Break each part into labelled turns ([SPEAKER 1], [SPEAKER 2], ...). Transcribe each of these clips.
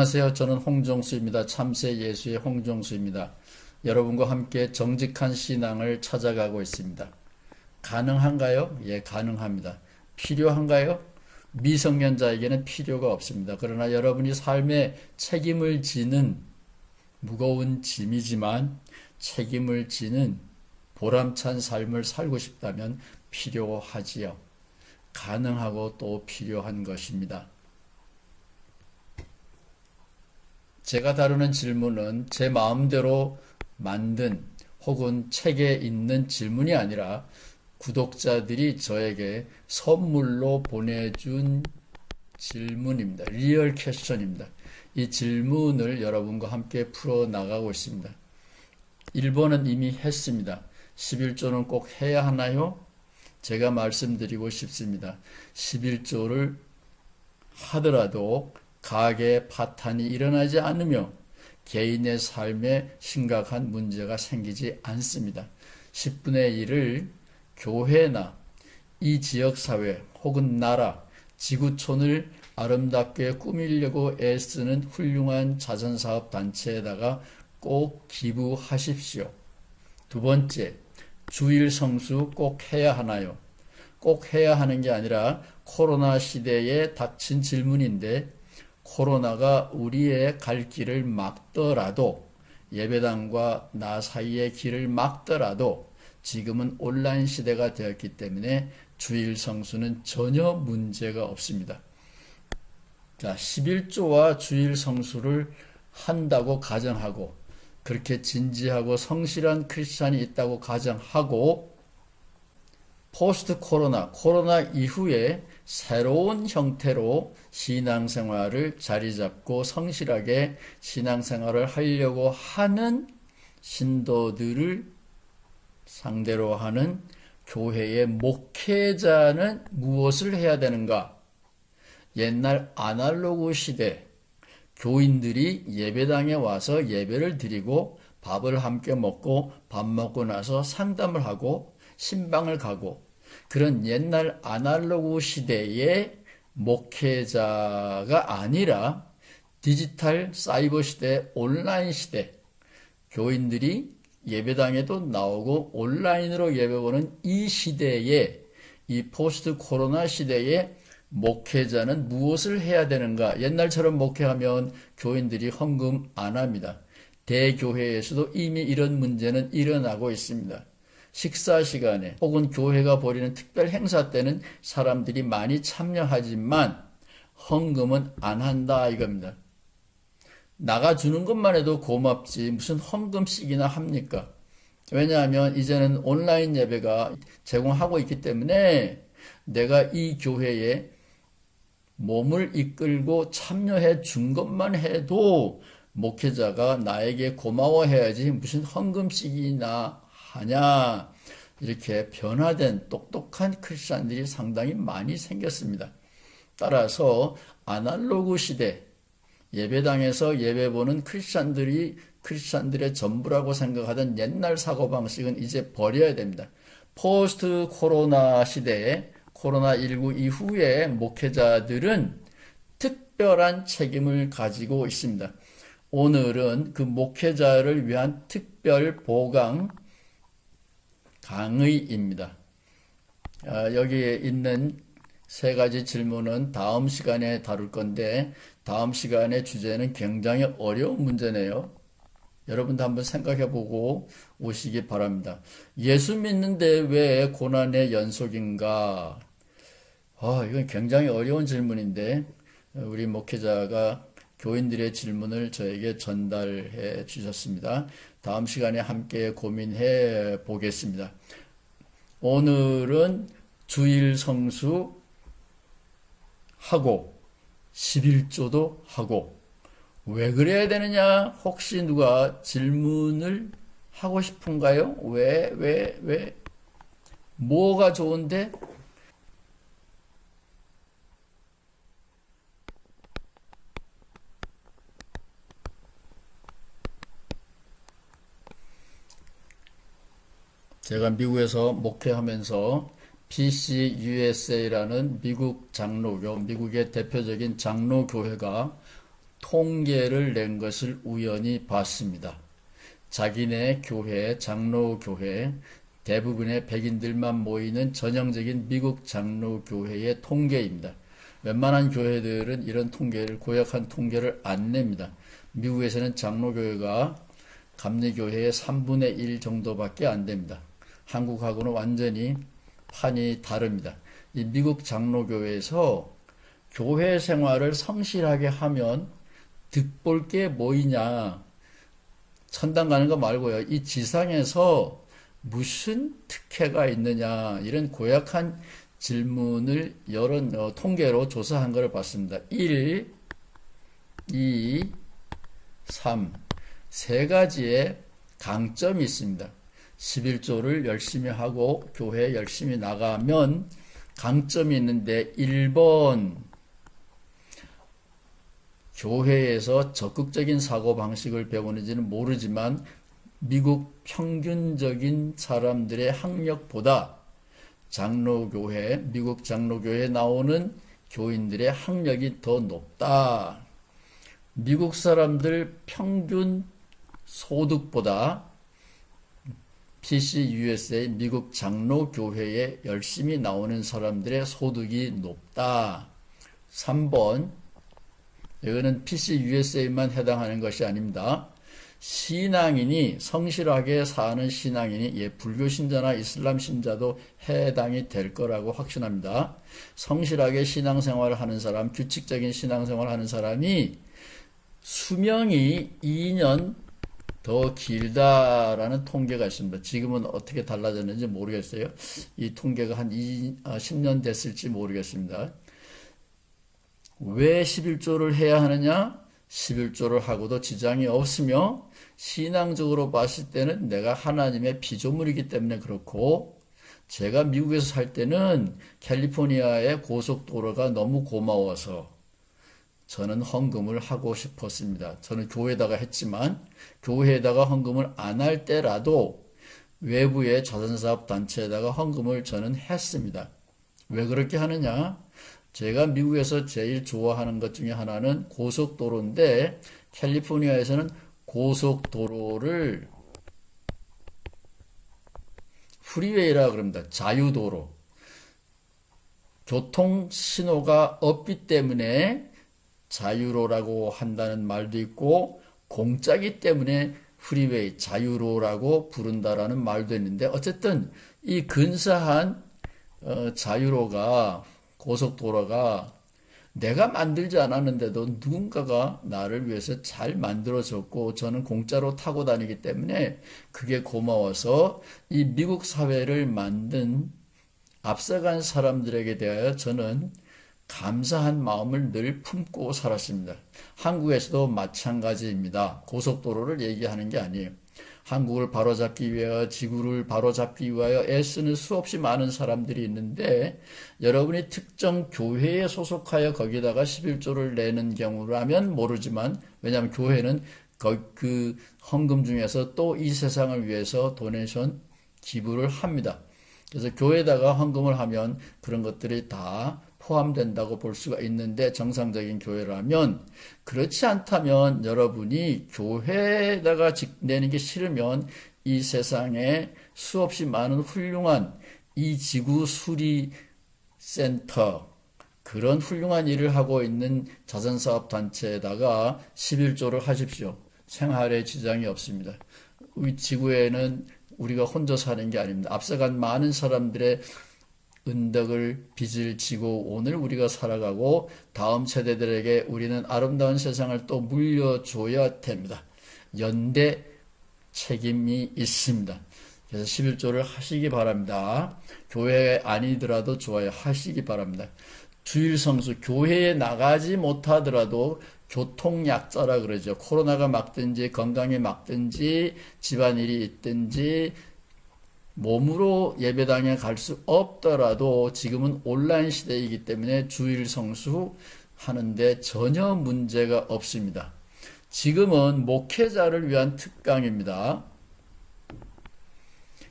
[SPEAKER 1] 안녕하세요. 저는 홍정수입니다. 참새 예수의 홍정수입니다. 여러분과 함께 정직한 신앙을 찾아가고 있습니다. 가능한가요? 예, 가능합니다. 필요한가요? 미성년자에게는 필요가 없습니다. 그러나 여러분이 삶에 책임을 지는 무거운 짐이지만 책임을 지는 보람찬 삶을 살고 싶다면 필요하지요. 가능하고 또 필요한 것입니다. 제가 다루는 질문은 제 마음대로 만든 혹은 책에 있는 질문이 아니라 구독자들이 저에게 선물로 보내준 질문입니다. 리얼 퀘스천입니다. 이 질문을 여러분과 함께 풀어나가고 있습니다. 1번은 이미 했습니다. 11조는 꼭 해야 하나요? 제가 말씀드리고 싶습니다. 11조를 하더라도 가계 파탄이 일어나지 않으며 개인의 삶에 심각한 문제가 생기지 않습니다. 10분의 1을 교회나 이 지역사회 혹은 나라, 지구촌을 아름답게 꾸미려고 애쓰는 훌륭한 자선사업 단체에다가 꼭 기부하십시오. 두 번째, 주일 성수 꼭 해야 하나요? 꼭 해야 하는 게 아니라 코로나 시대에 닥친 질문인데 코로나가 우리의 갈 길을 막더라도 예배당과 나 사이의 길을 막더라도 지금은 온라인 시대가 되었기 때문에 주일 성수는 전혀 문제가 없습니다. 자, 11조와 주일 성수를 한다고 가정하고 그렇게 진지하고 성실한 크리스찬이 있다고 가정하고 포스트 코로나 이후에 새로운 형태로 신앙생활을 자리잡고 성실하게 신앙생활을 하려고 하는 신도들을 상대로 하는 교회의 목회자는 무엇을 해야 되는가? 옛날 아날로그 시대 교인들이 예배당에 와서 예배를 드리고 밥을 함께 먹고 밥 먹고 나서 상담을 하고 신방을 가고 그런 옛날 아날로그 시대의 목회자가 아니라 디지털 사이버 시대, 온라인 시대, 교인들이 예배당에도 나오고 온라인으로 예배보는 이 시대에, 이 포스트 코로나 시대에 목회자는 무엇을 해야 되는가? 옛날처럼 목회하면 교인들이 헌금 안 합니다. 대교회에서도 이미 이런 문제는 일어나고 있습니다. 식사 시간에 혹은 교회가 벌이는 특별 행사 때는 사람들이 많이 참여하지만 헌금은 안 한다 이겁니다. 나가주는 것만 해도 고맙지 무슨 헌금씩이나 합니까? 왜냐하면 이제는 온라인 예배가 제공하고 있기 때문에 내가 이 교회에 몸을 이끌고 참여해 준 것만 해도 목회자가 나에게 고마워해야지 무슨 헌금씩이나 하냐. 이렇게 변화된 똑똑한 크리스찬들이 상당히 많이 생겼습니다. 따라서 아날로그 시대 예배당에서 예배 보는 크리스찬들의 전부라고 생각하던 옛날 사고방식은 이제 버려야 됩니다. 포스트 코로나 시대에 코로나19 이후에 목회자들은 특별한 책임을 가지고 있습니다. 오늘은 그 목회자를 위한 특별 보강 강의입니다. 여기에 있는 세 가지 질문은 다음 시간에 다룰 건데 다음 시간의 주제는 굉장히 어려운 문제네요. 여러분도 한번 생각해보고 오시기 바랍니다. 예수 믿는데 왜 고난의 연속인가? 이건 굉장히 어려운 질문인데 우리 목회자가 교인들의 질문을 저에게 전달해 주셨습니다. 다음 시간에 함께 고민해 보겠습니다. 오늘은 주일 성수 하고 11조도 하고 왜 그래야 되느냐? 혹시 누가 질문을 하고 싶은가요? 왜? 뭐가 좋은데? 제가 미국에서 목회하면서 PCUSA라는 미국 장로교, 미국의 대표적인 장로교회가 통계를 낸 것을 우연히 봤습니다. 자기네 교회, 장로교회, 대부분의 백인들만 모이는 전형적인 미국 장로교회의 통계입니다. 웬만한 교회들은 이런 통계를, 고약한 통계를 안 냅니다. 미국에서는 장로교회가 감리교회의 3분의 1 정도밖에 안 됩니다. 한국하고는 완전히 판이 다릅니다. 이 미국 장로교회에서 교회 생활을 성실하게 하면 득볼 게 뭐이냐. 천당 가는 거 말고요. 이 지상에서 무슨 특혜가 있느냐. 이런 고약한 질문을 여러 통계로 조사한 것을 봤습니다. 1, 2, 3. 세 가지의 강점이 있습니다. 11조를 열심히 하고 교회 열심히 나가면 강점이 있는데 1번 교회에서 적극적인 사고방식을 배우는지는 모르지만 미국 평균적인 사람들의 학력보다 장로교회, 미국 장로교회에 나오는 교인들의 학력이 더 높다. 미국 사람들 평균 소득보다 PCUSA 미국 장로교회에 열심히 나오는 사람들의 소득이 높다. 3번 이거는 PCUSA만 해당하는 것이 아닙니다. 신앙인이 성실하게 사는 신앙인이 불교 신자나 이슬람 신자도 해당이 될 거라고 확신합니다. 성실하게 신앙생활을 하는 사람, 규칙적인 신앙생활을 하는 사람이 수명이 2년 더 길다라는 통계가 있습니다. 지금은 어떻게 달라졌는지 모르겠어요. 이 통계가 한 10년 됐을지 모르겠습니다. 왜 11조를 해야 하느냐? 11조를 하고도 지장이 없으며 신앙적으로 봤을 때는 내가 하나님의 피조물이기 때문에 그렇고, 제가 미국에서 살 때는 캘리포니아의 고속도로가 너무 고마워서 저는 헌금을 하고 싶었습니다. 저는 교회에다가 했지만 교회에다가 헌금을 안 할 때라도 외부의 자선사업단체에다가 헌금을 저는 했습니다. 왜 그렇게 하느냐? 제가 미국에서 제일 좋아하는 것 중에 하나는 고속도로인데, 캘리포니아에서는 고속도로를 프리웨이라 그럽니다. 자유도로. 교통신호가 없기 때문에 자유로라고 한다는 말도 있고, 공짜기 때문에 프리웨이, 자유로라고 부른다라는 말도 있는데, 어쨌든 이 근사한 자유로가, 고속도로가 내가 만들지 않았는데도 누군가가 나를 위해서 잘 만들어줬고, 저는 공짜로 타고 다니기 때문에 그게 고마워서 이 미국 사회를 만든 앞서간 사람들에게 대하여 저는 감사한 마음을 늘 품고 살았습니다. 한국에서도 마찬가지입니다. 고속도로를 얘기하는 게 아니에요. 한국을 바로잡기 위하여, 지구를 바로잡기 위하여 애쓰는 수없이 많은 사람들이 있는데, 여러분이 특정 교회에 소속하여 거기다가 11조를 내는 경우라면 모르지만, 왜냐하면 교회는 그 헌금 중에서 또 이 세상을 위해서 도네이션 기부를 합니다. 그래서 교회에다가 헌금을 하면 그런 것들이 다 포함된다고 볼 수가 있는데, 정상적인 교회라면. 그렇지 않다면 여러분이 교회에다가 내는 게 싫으면 이 세상에 수없이 많은 훌륭한 이 지구 수리 센터, 그런 훌륭한 일을 하고 있는 자선사업 단체에다가 11조를 하십시오. 생활에 지장이 없습니다. 우리 지구에는 우리가 혼자 사는 게 아닙니다. 앞서간 많은 사람들의 은덕을, 빚을 지고 오늘 우리가 살아가고 다음 세대들에게 우리는 아름다운 세상을 또 물려줘야 됩니다. 연대 책임이 있습니다. 그래서 11조를 하시기 바랍니다. 교회 아니더라도 좋아요. 하시기 바랍니다. 주일 성수, 교회에 나가지 못하더라도 교통약자라 그러죠. 코로나가 막든지 건강이 막든지 집안일이 있든지 몸으로 예배당에 갈 수 없더라도 지금은 온라인 시대이기 때문에 주일 성수 하는데 전혀 문제가 없습니다. 지금은 목회자를 위한 특강입니다.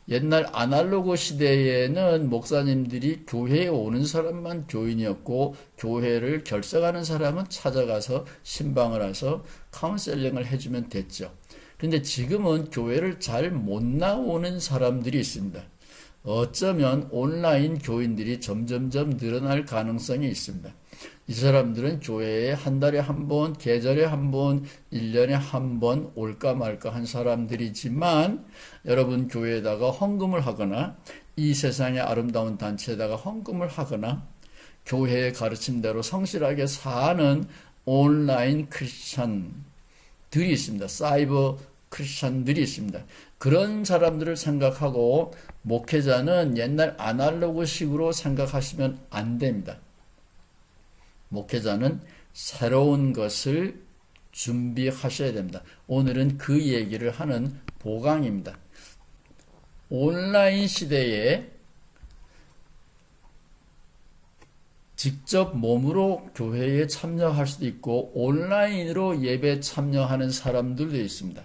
[SPEAKER 1] 옛날 아날로그 시대에는 목사님들이 교회에 오는 사람만 교인이었고 교회를 결석하는 사람은 찾아가서 신방을 해서 카운셀링을 해주면 됐죠. 근데 지금은 교회를 잘 못 나오는 사람들이 있습니다. 어쩌면 온라인 교인들이 점점점 늘어날 가능성이 있습니다. 이 사람들은 교회에 한 달에 한 번, 계절에 한 번, 1년에 한 번 올까 말까 한 사람들이지만 여러분 교회에다가 헌금을 하거나 이 세상의 아름다운 단체에다가 헌금을 하거나 교회의 가르침대로 성실하게 사는 온라인 크리스찬들이 있습니다. 사이버 크리스찬들이 있습니다. 그런 사람들을 생각하고 목회자는 옛날 아날로그식으로 생각하시면 안 됩니다. 목회자는 새로운 것을 준비하셔야 됩니다. 오늘은 그 얘기를 하는 보강입니다. 온라인 시대에 직접 몸으로 교회에 참여할 수도 있고 온라인으로 예배 참여하는 사람들도 있습니다.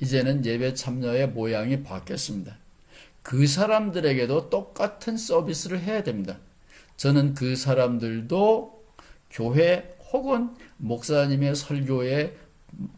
[SPEAKER 1] 이제는 예배 참여의 모양이 바뀌었습니다. 그 사람들에게도 똑같은 서비스를 해야 됩니다. 저는 그 사람들도 교회 혹은 목사님의 설교에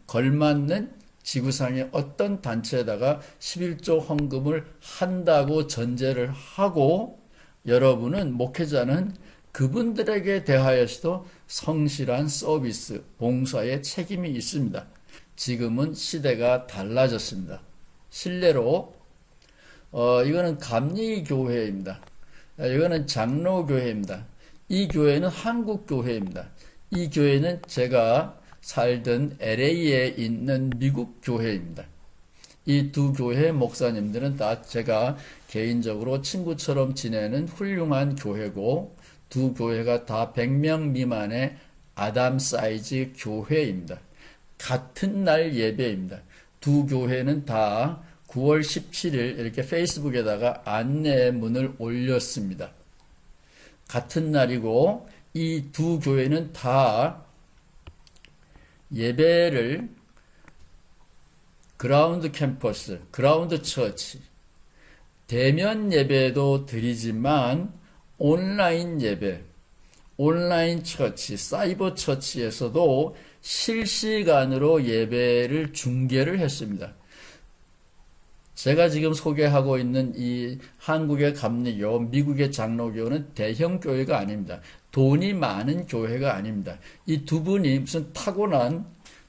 [SPEAKER 1] 걸맞는 지구상의 어떤 단체에다가 11조 헌금을 한다고 전제를 하고 여러분은 목회자는 그분들에게 대하여서도 성실한 서비스, 봉사의 책임이 있습니다. 지금은 시대가 달라졌습니다. 실례로 이거는 감리교회입니다. 이거는 장로교회입니다. 이 교회는 한국교회입니다. 이 교회는 제가 살던 LA에 있는 미국 교회입니다. 이 두 교회 목사님들은 다 제가 개인적으로 친구처럼 지내는 훌륭한 교회고 두 교회가 다 100명 미만의 아담 사이즈 교회입니다. 같은 날 예배입니다. 두 교회는 다 9월 17일 이렇게 페이스북에다가 안내문을 올렸습니다. 같은 날이고 이 두 교회는 다 예배를 그라운드 캠퍼스, 그라운드 처치, 대면 예배도 드리지만 온라인 예배, 온라인 처치, 사이버 처치에서도 실시간으로 예배를 중계를 했습니다. 제가 지금 소개하고 있는 이 한국의 감리교, 미국의 장로교는 대형 교회가 아닙니다. 돈이 많은 교회가 아닙니다. 이 두 분이 무슨 타고난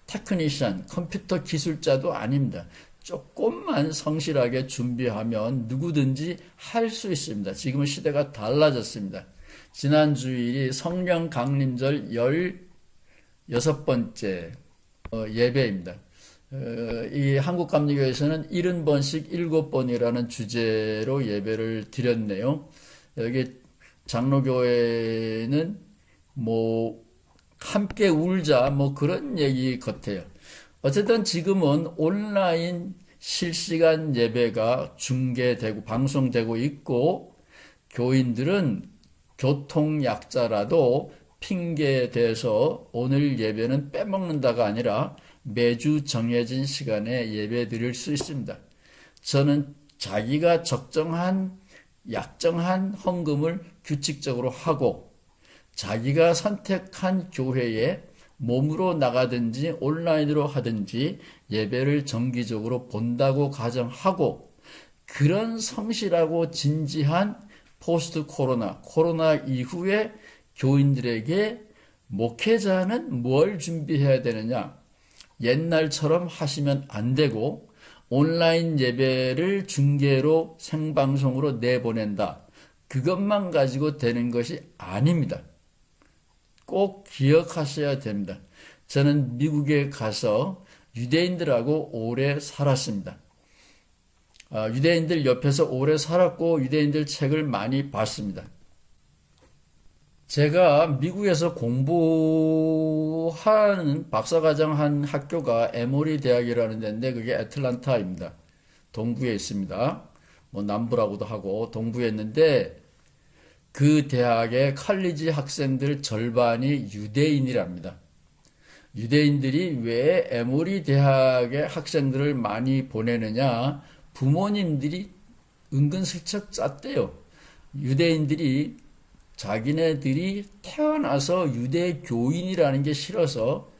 [SPEAKER 1] 테크니션, 컴퓨터 기술자도 아닙니다. 조금만 성실하게 준비하면 누구든지 할 수 있습니다. 지금은 시대가 달라졌습니다. 지난 주일이 성령 강림절 16번째 예배입니다. 이 한국감리교에서는 70번씩 7번이라는 주제로 예배를 드렸네요. 여기 장로교회는 함께 울자 그런 얘기 같아요. 어쨌든 지금은 온라인 실시간 예배가 중계되고 방송되고 있고 교인들은 교통약자라도 핑계에 대해서 오늘 예배는 빼먹는다가 아니라 매주 정해진 시간에 예배 드릴 수 있습니다. 저는 자기가 약정한 헌금을 규칙적으로 하고 자기가 선택한 교회에 몸으로 나가든지 온라인으로 하든지 예배를 정기적으로 본다고 가정하고 그런 성실하고 진지한 포스트 코로나 이후에 교인들에게 목회자는 뭘 준비해야 되느냐? 옛날처럼 하시면 안 되고 온라인 예배를 중계로 생방송으로 내보낸다. 그것만 가지고 되는 것이 아닙니다. 꼭 기억하셔야 됩니다. 저는 미국에 가서 유대인들하고 오래 살았습니다. 유대인들 옆에서 오래 살았고 유대인들 책을 많이 봤습니다. 제가 미국에서 공부하는 박사과정 한 학교가 에모리 대학이라는 데인데 그게 애틀란타입니다. 동부에 있습니다. 남부라고도 하고 동부에 있는데 그 대학의 칼리지 학생들 절반이 유대인이랍니다. 유대인들이 왜 에모리 대학의 학생들을 많이 보내느냐? 부모님들이 은근슬쩍 짰대요. 유대인들이 자기네들이 태어나서 유대교인이라는 게 싫어서,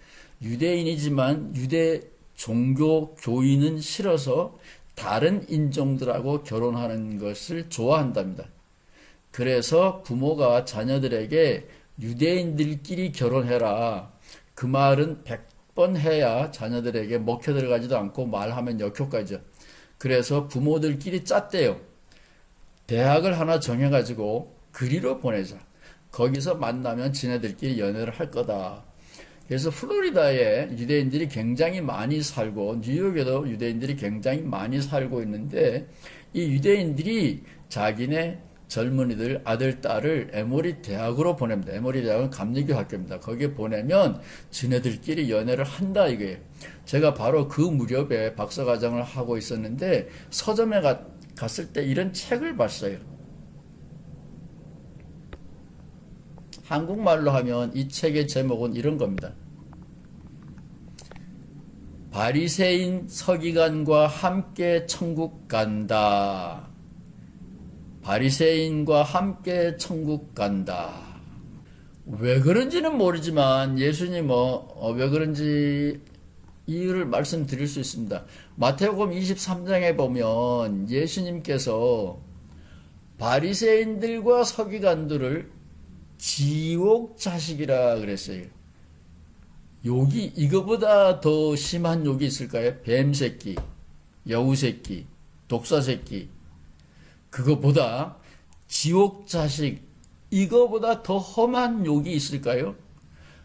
[SPEAKER 1] 유대인이지만 유대 종교 교인은 싫어서 다른 인종들하고 결혼하는 것을 좋아한답니다. 그래서 부모가 자녀들에게 유대인들끼리 결혼해라, 그 말은 100번 해야 자녀들에게 먹혀 들어가지도 않고 말하면 역효과죠. 그래서 부모들끼리 짰대요. 대학을 하나 정해가지고 그리로 보내자. 거기서 만나면 지네들끼리 연애를 할 거다. 그래서 플로리다에 유대인들이 굉장히 많이 살고, 뉴욕에도 유대인들이 굉장히 많이 살고 있는데, 이 유대인들이 자기네 젊은이들, 아들, 딸을 에모리 대학으로 보냅니다. 에모리 대학은 감리교 학교입니다. 거기에 보내면 지네들끼리 연애를 한다 이거예요. 제가 바로 그 무렵에 박사과정을 하고 있었는데, 서점에 갔을 때 이런 책을 봤어요. 한국말로 하면 이 책의 제목은 이런 겁니다. 바리새인 서기관과 함께 천국 간다. 바리새인과 함께 천국 간다. 왜 그런지는 모르지만 예수님은 왜 그런지 이유를 말씀드릴 수 있습니다. 마태복음 23장에 보면 예수님께서 바리새인들과 서기관들을 지옥 자식이라 그랬어요. 욕이 이거보다 더 심한 욕이 있을까요? 뱀새끼, 여우새끼, 독사새끼. 그거보다 지옥 자식, 이거보다 더 험한 욕이 있을까요?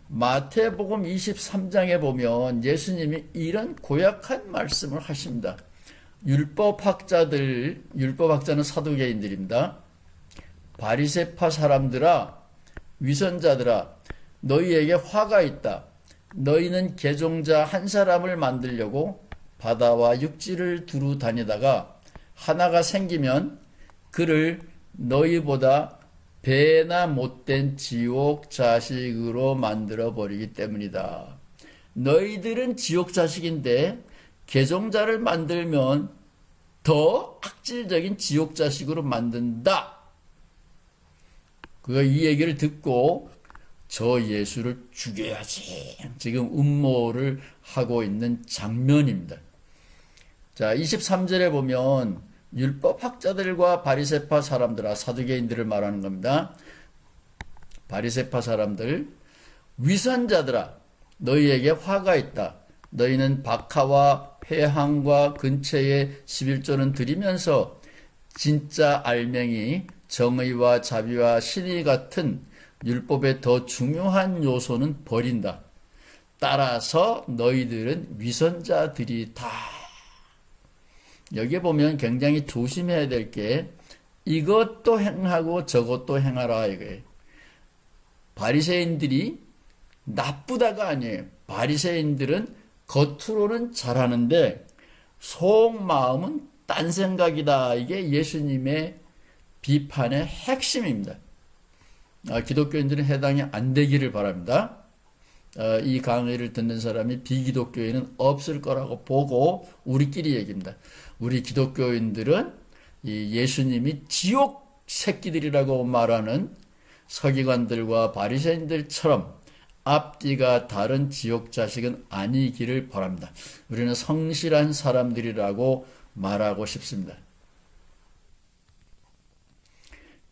[SPEAKER 1] 마태복음 23장에 보면 예수님이 이런 고약한 말씀을 하십니다. 율법학자는 사두개인들입니다. 바리새파 사람들아, 위선자들아, 너희에게 화가 있다. 너희는 개종자 한 사람을 만들려고 바다와 육지를 두루 다니다가 하나가 생기면 그를 너희보다 배나 못된 지옥 자식으로 만들어 버리기 때문이다. 너희들은 지옥 자식인데 개종자를 만들면 더 악질적인 지옥 자식으로 만든다. 이 얘기를 듣고 저 예수를 죽여야지. 지금 음모를 하고 있는 장면입니다. 자, 23절에 보면 율법학자들과 바리새파 사람들아, 사두개인들을 말하는 겁니다. 바리새파 사람들, 위선자들아, 너희에게 화가 있다. 너희는 박하와 회항과 근처에 11조는 드리면서 진짜 알맹이, 정의와 자비와 신의 같은 율법의 더 중요한 요소는 버린다. 따라서 너희들은 위선자들이다. 여기에 보면 굉장히 조심해야 될 게 이것도 행하고 저것도 행하라 이거예요. 바리새인들이 나쁘다가 아니에요. 바리새인들은 겉으로는 잘하는데 속마음은 딴 생각이다. 이게 예수님의 비판의 핵심입니다. 기독교인들은 해당이 안 되기를 바랍니다. 이 강의를 듣는 사람이 비기독교인은 없을 거라고 보고 우리끼리 얘기입니다. 우리 기독교인들은 이 예수님이 지옥 새끼들이라고 말하는 서기관들과 바리새인들처럼 앞뒤가 다른 지옥 자식은 아니기를 바랍니다. 우리는 성실한 사람들이라고 말하고 싶습니다.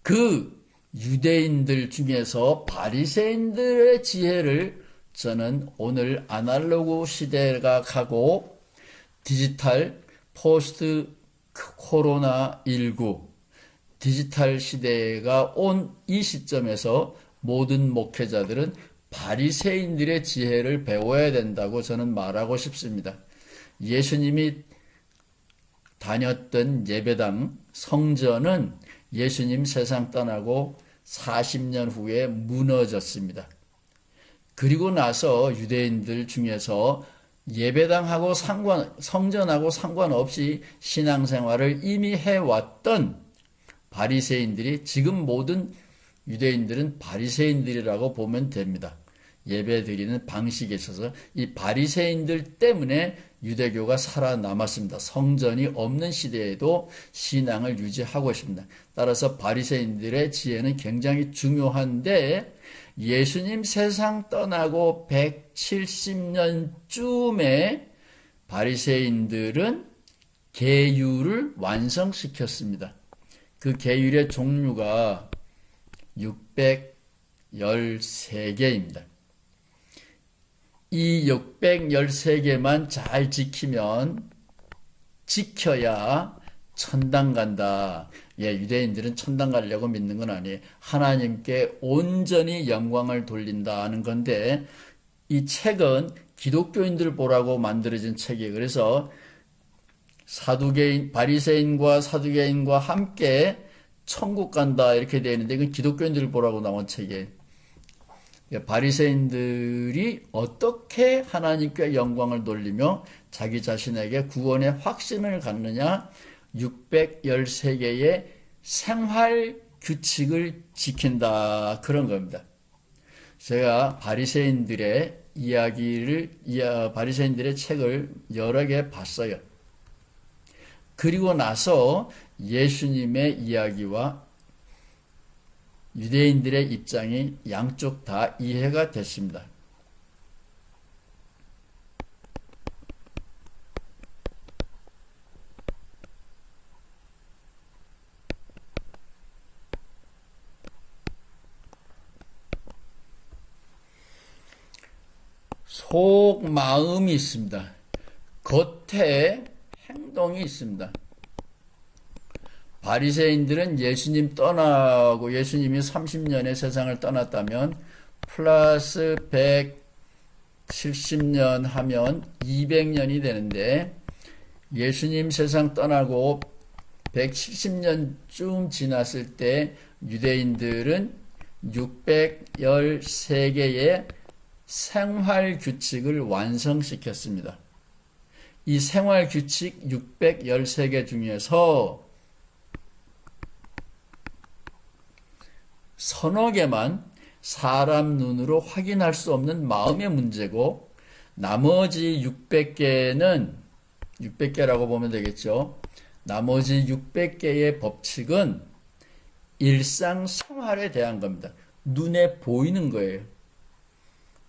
[SPEAKER 1] 그 유대인들 중에서 바리새인들의 지혜를 저는 오늘 아날로그 시대가 가고 디지털 포스트 코로나 19 디지털 시대가 온 이 시점에서 모든 목회자들은 바리새인들의 지혜를 배워야 된다고 저는 말하고 싶습니다. 예수님이 다녔던 예배당 성전은 예수님 세상 떠나고 40년 후에 무너졌습니다. 그리고 나서 유대인들 중에서 예배당하고 성전하고 상관없이 신앙생활을 이미 해왔던 바리새인들이 지금 모든 유대인들은 바리새인들이라고 보면 됩니다. 예배 드리는 방식에 있어서 이 바리새인들 때문에 유대교가 살아남았습니다. 성전이 없는 시대에도 신앙을 유지하고 있습니다. 따라서 바리새인들의 지혜는 굉장히 중요한데 예수님 세상 떠나고 170년쯤에 바리새인들은 계율을 완성시켰습니다. 그 계율의 종류가 613개입니다. 이 613개만 잘 지켜야 천당 간다. 유대인들은 천당 가려고 믿는 건 아니에요. 하나님께 온전히 영광을 돌린다 하는 건데, 이 책은 기독교인들 보라고 만들어진 책이에요. 그래서 바리새인과 사두개인과 함께 천국 간다 이렇게 되어 있는데, 이건 기독교인들 보라고 나온 책이에요. 바리새인들이 어떻게 하나님께 영광을 돌리며 자기 자신에게 구원의 확신을 갖느냐, 613개의 생활 규칙을 지킨다, 그런 겁니다. 제가 바리새인들의 책을 여러 개 봤어요. 그리고 나서 예수님의 이야기와 유대인들의 입장이 양쪽 다 이해가 됐습니다. 속 마음이 있습니다. 겉에 행동이 있습니다. 바리새인들은 예수님 떠나고 예수님이 30년의 세상을 떠났다면 플러스 170년 하면 200년이 되는데, 예수님 세상 떠나고 170년쯤 지났을 때 유대인들은 613개의 생활 규칙을 완성시켰습니다. 이 생활 규칙 613개 중에서 서너 개만 사람 눈으로 확인할 수 없는 마음의 문제고, 나머지 600개라고 보면 되겠죠. 나머지 600개의 법칙은 일상생활에 대한 겁니다. 눈에 보이는 거예요.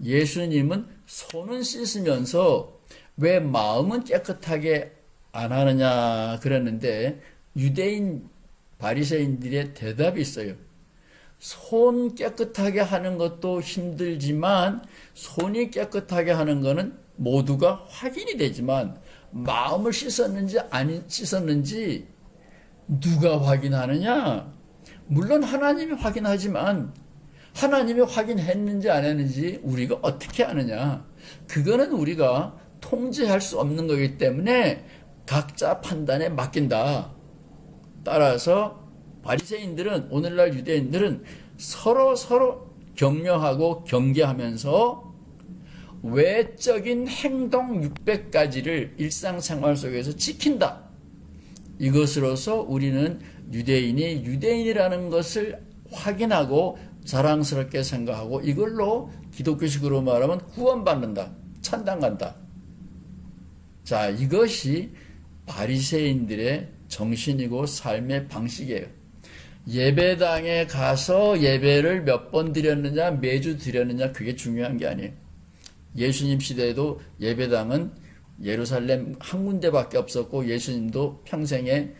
[SPEAKER 1] 예수님은 손은 씻으면서 왜 마음은 깨끗하게 안 하느냐 그랬는데, 유대인 바리새인들의 대답이 있어요. 손 깨끗하게 하는 것도 힘들지만 손이 깨끗하게 하는 거는 모두가 확인이 되지만 마음을 씻었는지 안 씻었는지 누가 확인하느냐? 물론 하나님이 확인하지만 하나님이 확인했는지 안 했는지 우리가 어떻게 아느냐? 그거는 우리가 통제할 수 없는 거기 때문에 각자 판단에 맡긴다. 따라서 바리새인들은, 오늘날 유대인들은 서로 격려하고 경계하면서 외적인 행동 600가지를 일상생활 속에서 지킨다. 이것으로서 우리는 유대인이 유대인이라는 것을 확인하고 자랑스럽게 생각하고, 이걸로 기독교식으로 말하면 구원받는다, 천당 간다. 자, 이것이 바리새인들의 정신이고 삶의 방식이에요. 예배당에 가서 예배를 몇 번 드렸느냐, 매주 드렸느냐, 그게 중요한 게 아니에요. 예수님 시대에도 예배당은 예루살렘 한 군데밖에 없었고, 예수님도 평생에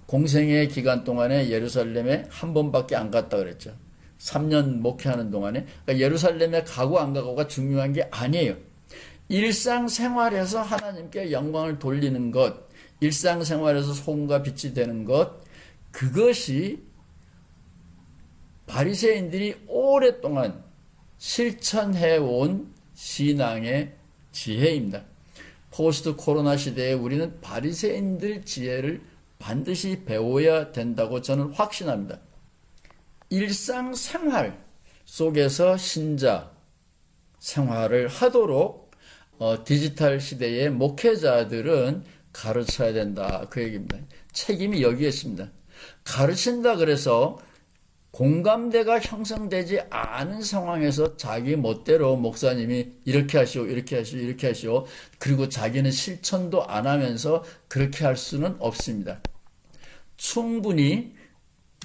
[SPEAKER 1] 공생의 기간 동안에 예루살렘에 한 번밖에 안 갔다 그랬죠. 3년 목회하는 동안에. 그러니까 예루살렘에 가고 안 가고가 중요한 게 아니에요. 일상생활에서 하나님께 영광을 돌리는 것, 일상생활에서 소금과 빛이 되는 것, 그것이 바리새인들이 오랫동안 실천해온 신앙의 지혜입니다. 포스트 코로나 시대에 우리는 바리새인들 지혜를 반드시 배워야 된다고 저는 확신합니다. 일상생활 속에서 신자 생활을 하도록 디지털 시대의 목회자들은 가르쳐야 된다, 그 얘기입니다. 책임이 여기에 있습니다. 가르친다 그래서 공감대가 형성되지 않은 상황에서 자기 멋대로 목사님이 이렇게 하시오, 이렇게 하시오, 이렇게 하시오. 그리고 자기는 실천도 안 하면서 그렇게 할 수는 없습니다. 충분히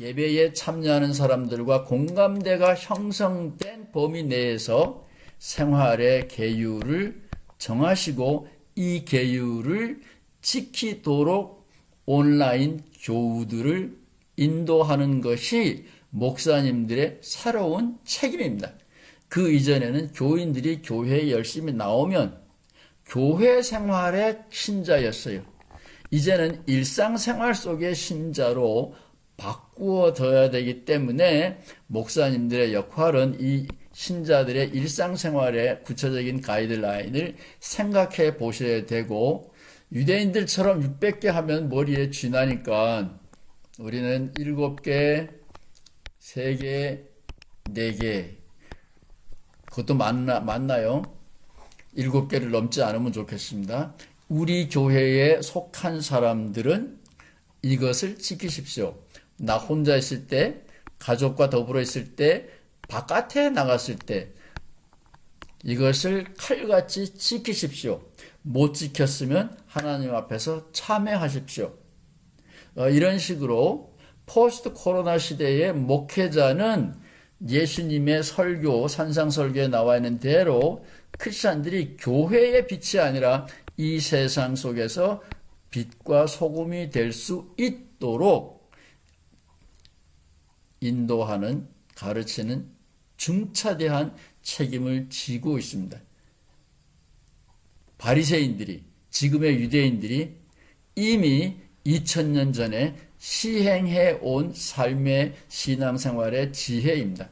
[SPEAKER 1] 예배에 참여하는 사람들과 공감대가 형성된 범위 내에서 생활의 계율을 정하시고 이 계율을 지키도록 온라인 교우들을 인도하는 것이 목사님들의 새로운 책임입니다. 그 이전에는 교인들이 교회에 열심히 나오면 교회 생활의 신자였어요. 이제는 일상생활 속의 신자로 바꾸어져야 되기 때문에 목사님들의 역할은 이 신자들의 일상생활의 구체적인 가이드라인을 생각해 보셔야 되고, 유대인들처럼 600개 하면 머리에 쥐나니까 우리는 7개, 3개, 4개, 그것도 맞나요? 7개를 넘지 않으면 좋겠습니다. 우리 교회에 속한 사람들은 이것을 지키십시오. 나 혼자 있을 때, 가족과 더불어 있을 때, 바깥에 나갔을 때 이것을 칼같이 지키십시오. 못 지켰으면 하나님 앞에서 참회하십시오. 이런 식으로 포스트 코로나 시대의 목회자는 예수님의 설교, 산상설교에 나와 있는 대로 크리스찬들이 교회의 빛이 아니라 이 세상 속에서 빛과 소금이 될 수 있도록 인도하는, 가르치는 중차대한 책임을 지고 있습니다. 바리새인들이, 지금의 유대인들이 이미 2000년 전에 시행해 온 삶의 신앙생활의 지혜입니다.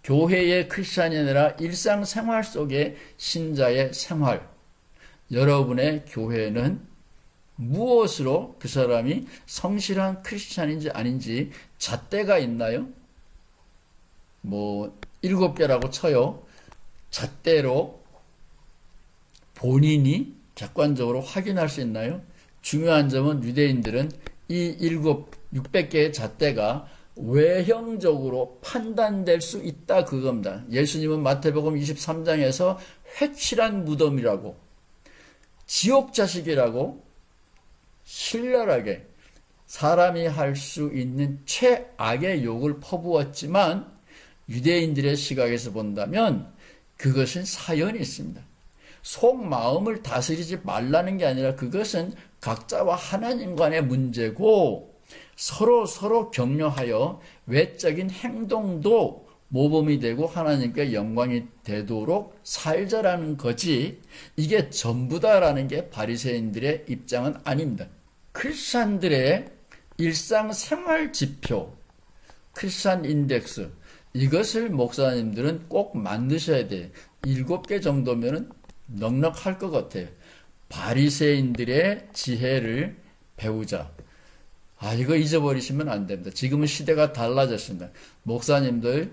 [SPEAKER 1] 교회의 크리스찬이 아니라 일상생활 속의 신자의 생활. 여러분의 교회는 무엇으로 그 사람이 성실한 크리스찬인지 아닌지 잣대가 있나요? 7개라고 쳐요. 잣대로 본인이 객관적으로 확인할 수 있나요? 중요한 점은 유대인들은 이 600개의 잣대가 외형적으로 판단될 수 있다 그겁니다. 예수님은 마태복음 23장에서 회칠한 무덤이라고, 지옥 자식이라고 신랄하게 사람이 할 수 있는 최악의 욕을 퍼부었지만 유대인들의 시각에서 본다면 그것은 사연이 있습니다. 속마음을 다스리지 말라는 게 아니라 그것은 각자와 하나님 간의 문제고 서로 격려하여 외적인 행동도 모범이 되고 하나님께 영광이 되도록 살자라는 거지, 이게 전부다라는 게 바리새인들의 입장은 아닙니다. 크리스찬들의 일상생활 지표, 크리스찬 인덱스, 이것을 목사님들은 꼭 만드셔야 돼요. 7개 정도면 넉넉할 것 같아요. 바리새인들의 지혜를 배우자. 이거 잊어버리시면 안 됩니다. 지금은 시대가 달라졌습니다. 목사님들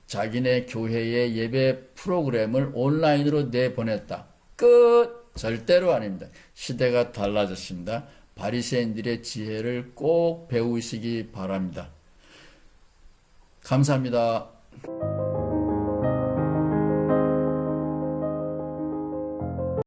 [SPEAKER 1] 자기네 교회의 예배 프로그램을 온라인으로 내보냈다. 끝! 절대로 아닙니다. 시대가 달라졌습니다. 바리새인들의 지혜를 꼭 배우시기 바랍니다. 감사합니다.